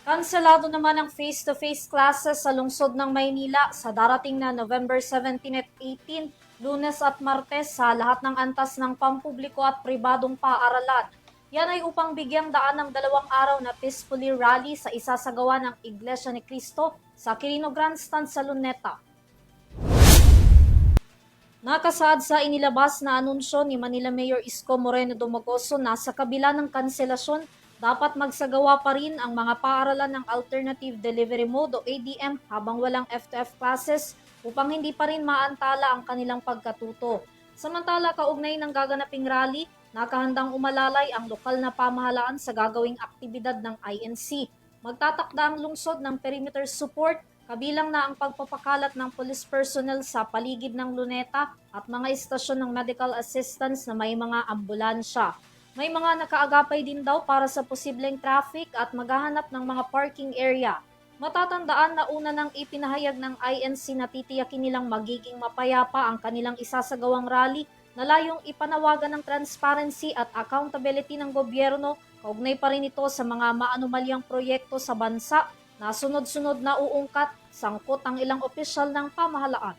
Kanselado naman ang face-to-face classes sa lungsod ng Maynila sa darating na November 17 at 18, Lunes at Martes sa lahat ng antas ng pampubliko at pribadong paaralan. Yan ay upang bigyang daan ng 2 araw na peacefully rally sa isasagawa ng Iglesia ni Cristo sa Quirino Grandstand sa Luneta. Nakasaad sa inilabas na anunsyo ni Manila Mayor Isko Moreno Dumogoso na sa kabila ng kanselasyon, dapat magsagawa pa rin ang mga paaralan ng Alternative Delivery Mode o ADM habang walang F2F classes upang hindi pa rin maantala ang kanilang pagkatuto. Samantala, kaugnay ng gaganaping rally, nakahandang umalalay ang lokal na pamahalaan sa gagawing aktibidad ng INC. Magtatakda ang lungsod ng perimeter support, kabilang na ang pagpapakalat ng police personnel sa paligid ng Luneta at mga istasyon ng medical assistance na may mga ambulansya. May mga nakaagapay din daw para sa posibleng traffic at maghahanap ng mga parking area. Matatandaan na una nang ipinahayag ng INC na titiyakin nilang magiging mapayapa ang kanilang isasagawang rally na layong ipanawagan ng transparency at accountability ng gobyerno, kaugnay pa rin ito sa mga maanumalyang proyekto sa bansa na sunod-sunod na uungkat, sangkot ang ilang opisyal ng pamahalaan.